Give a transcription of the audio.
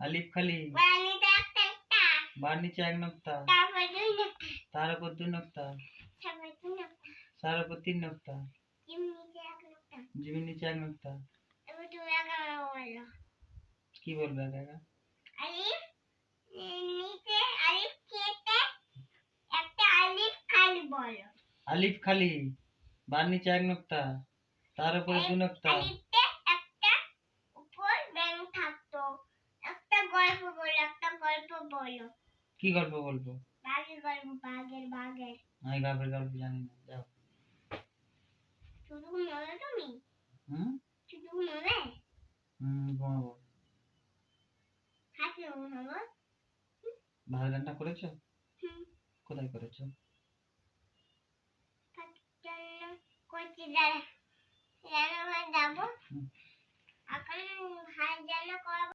আলিফ খালি বার নিচে এক নোক্তা তার উপর দুই নোক্তা তার উপর তিন নোক্তা জিমের নিচে এক নোক্তা কি বলবে একা একা আলিফ খালি বার নিচে এক নোক্তা তার উপরে দুই নোক্তা কি গল্প বলবো আমি বাঘের গল্প জানি না যাও ঘুমাবো ভালো গানটা করেছো কোথায় করেছো যাবো এখন